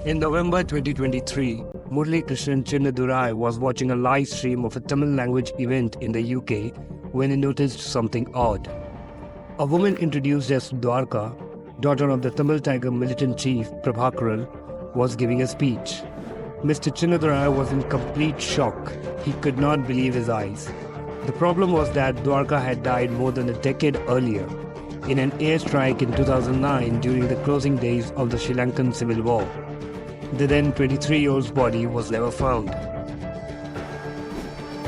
In November 2023, Murli Krishnan Chinnadurai was watching a live stream of a Tamil language event in the UK when he noticed something odd. A woman introduced as Dwarka, daughter of the Tamil Tiger militant chief Prabhakaran, was giving a speech. Mr. Chinnadurai was in complete shock. He could not believe his eyes. The problem was that Dwarka had died more than a decade earlier in an airstrike in 2009 during the closing days of the Sri Lankan Civil War. The then 23-year-old's body was never found.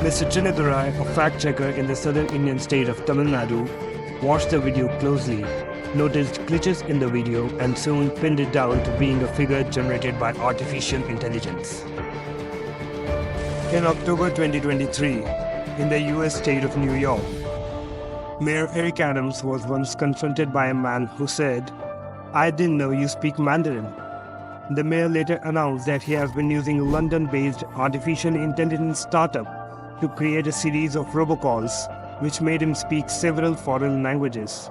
Mr. Chinnadurai, a fact-checker in the southern Indian state of Tamil Nadu, watched the video closely, noticed glitches in the video, and soon pinned it down to being a figure generated by artificial intelligence. In October 2023, in the US state of New York, Mayor Eric Adams was once confronted by a man who said, "I didn't know you speak Mandarin." The mayor later announced that he has been using a London-based artificial intelligence startup to create a series of robocalls which made him speak several foreign languages.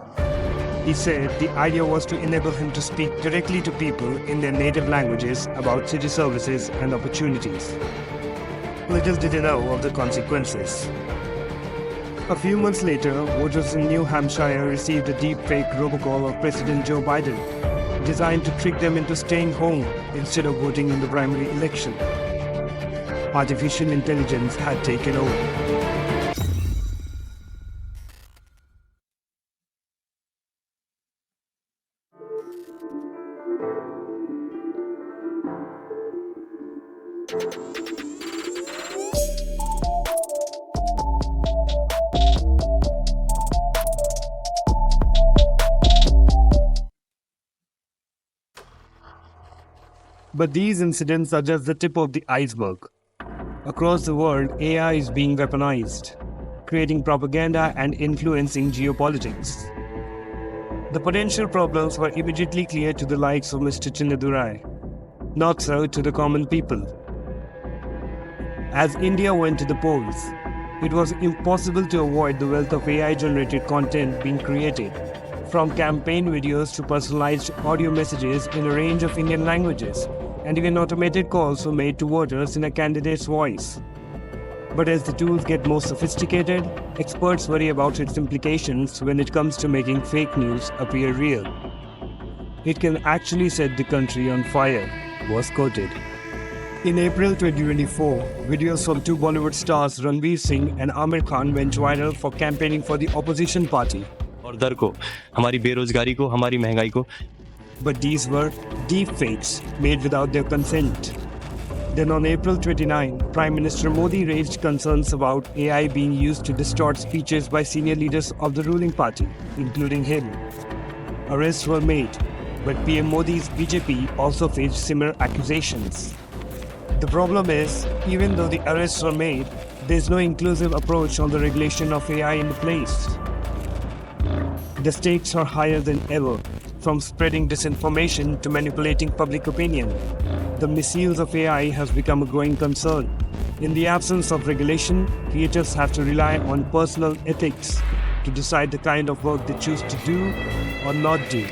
He said the idea was to enable him to speak directly to people in their native languages about city services and opportunities. Little did he know of the consequences. A few months later, voters in New Hampshire received a deepfake robocall of President Joe Biden, designed to trick them into staying home instead of voting in the primary election. Artificial intelligence had taken over. But these incidents are just the tip of the iceberg. Across the world, AI is being weaponized, creating propaganda and influencing geopolitics. The potential problems were immediately clear to the likes of Mr. Chinnadurai, not so to the common people. As India went to the polls, it was impossible to avoid the wealth of AI-generated content being created, from campaign videos to personalized audio messages in a range of Indian languages, and even automated calls were made to voters in a candidate's voice. But as the tools get more sophisticated, experts worry about its implications when it comes to making fake news appear real. It can actually set the country on fire, was quoted. In April 2024, videos from two Bollywood stars Ranveer Singh and Amir Khan went viral for campaigning for the opposition party. और दर को, हमारी बेरोजगारी को, हमारी महंगाई को. But these were deepfakes made without their consent. Then on April 29, Prime Minister Modi raised concerns about AI being used to distort speeches by senior leaders of the ruling party, including him. Arrests were made, but PM Modi's BJP also faced similar accusations. The problem is, even though the arrests were made, there's no inclusive approach on the regulation of AI in place. The stakes are higher than ever, from spreading disinformation to manipulating public opinion. The misuse of AI has become a growing concern. In the absence of regulation, creators have to rely on personal ethics to decide the kind of work they choose to do or not do.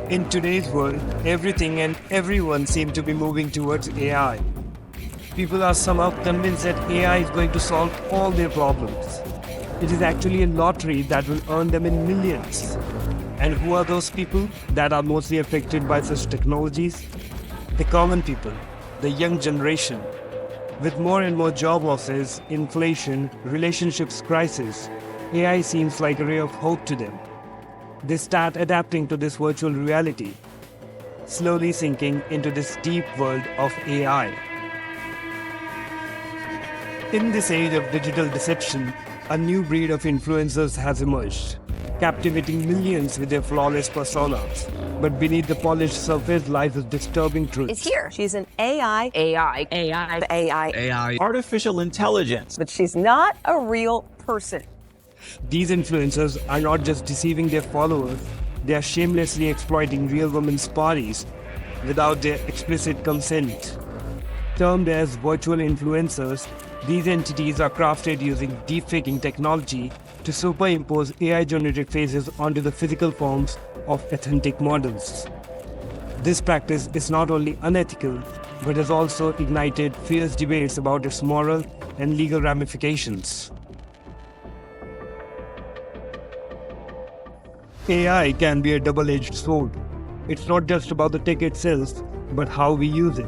In today's world, everything and everyone seem to be moving towards AI. People are somehow convinced that AI is going to solve all their problems. It is actually a lottery that will earn them in millions. And who are those people that are mostly affected by such technologies? The common people, the young generation. With more and more job losses, inflation, relationships crisis, AI seems like a ray of hope to them. They start adapting to this virtual reality, slowly sinking into this deep world of AI. In this age of digital deception, a new breed of influencers has emerged, captivating millions with their flawless personas. But beneath the polished surface lies a disturbing truth. Is here. She's an AI, artificial intelligence. but she's not a real person. These influencers are not just deceiving their followers, they are shamelessly exploiting real women's bodies without their explicit consent. Termed as virtual influencers, these entities are crafted using deepfaking technology to superimpose AI-generated faces onto the physical forms of authentic models. This practice is not only unethical, but has also ignited fierce debates about its moral and legal ramifications. AI can be a double-edged sword. It's not just about the tech itself, but how we use it.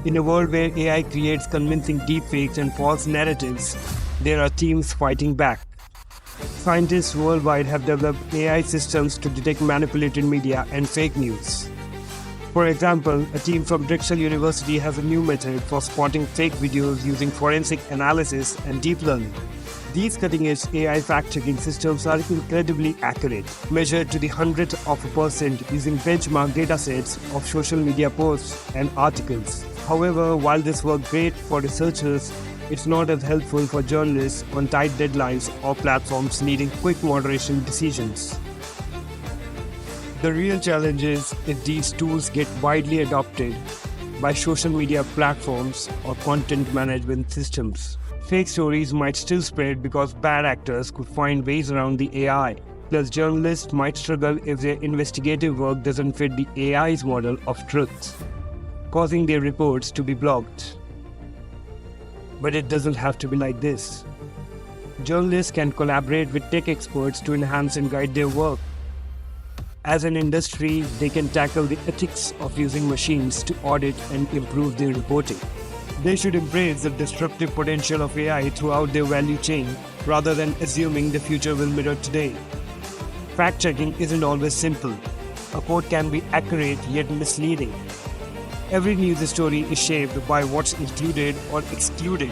In a world where AI creates convincing deepfakes and false narratives, there are teams fighting back. Scientists worldwide have developed AI systems to detect manipulated media and fake news. For example, a team from Drexel University has a new method for spotting fake videos using forensic analysis and deep learning. These cutting-edge AI fact-checking systems are incredibly accurate, measured to the hundredth of a percent using benchmark datasets of social media posts and articles. However, while this works great for researchers, it's not as helpful for journalists on tight deadlines or platforms needing quick moderation decisions. The real challenge is if these tools get widely adopted by social media platforms or content management systems. Fake stories might still spread because bad actors could find ways around the AI. Plus, journalists might struggle if their investigative work doesn't fit the AI's model of truth, causing their reports to be blocked. But it doesn't have to be like this. Journalists can collaborate with tech experts to enhance and guide their work. As an industry, they can tackle the ethics of using machines to audit and improve their reporting. They should embrace the disruptive potential of AI throughout their value chain, rather than assuming the future will mirror today. Fact-checking isn't always simple. A quote can be accurate yet misleading. Every news story is shaped by what's included or excluded.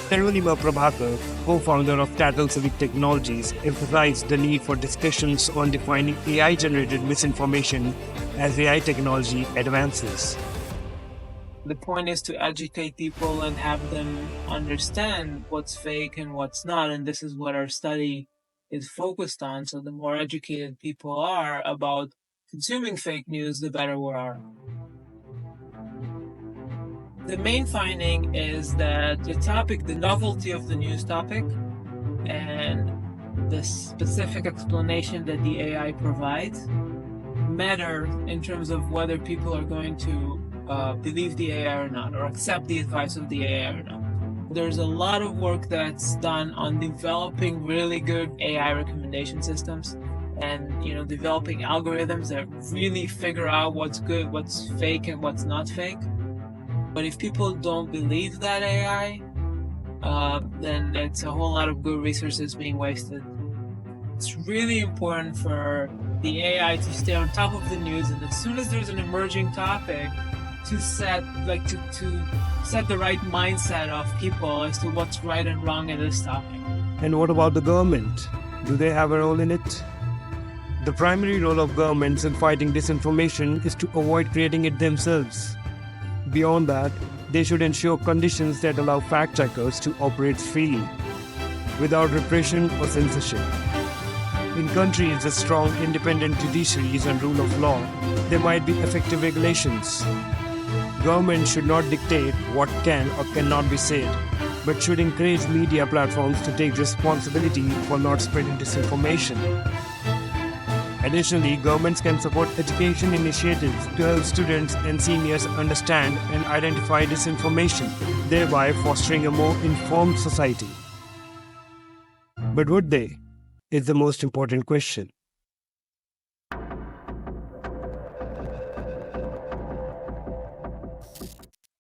Tarunima Prabhakar, co-founder of Tattle Civic Technologies, emphasized the need for discussions on defining AI-generated misinformation as AI technology advances. The point is to educate people and have them understand what's fake and what's not, and this is what our study is focused on. So the more educated people are about consuming fake news, the better we are. The main finding is that the novelty of the news topic, and the specific explanation that the AI provides matter in terms of whether people are going to believe the AI or not, or accept the advice of the AI or not. There's a lot of work that's done on developing really good AI recommendation systems, and developing algorithms that really figure out what's good, what's fake, and what's not fake. But if people don't believe that AI, then it's a whole lot of good resources being wasted. It's really important for the AI to stay on top of the news, and as soon as there's an emerging topic, to set the right mindset of people as to what's right and wrong in this topic. And what about the government? Do they have a role in it? The primary role of governments in fighting disinformation is to avoid creating it themselves. Beyond that, they should ensure conditions that allow fact-checkers to operate freely, without repression or censorship. In countries with strong independent judiciaries and rule of law, there might be effective regulations. Government should not dictate what can or cannot be said, but should encourage media platforms to take responsibility for not spreading disinformation. Additionally, governments can support education initiatives to help students and seniors understand and identify disinformation, thereby fostering a more informed society. But would they? Is the most important question.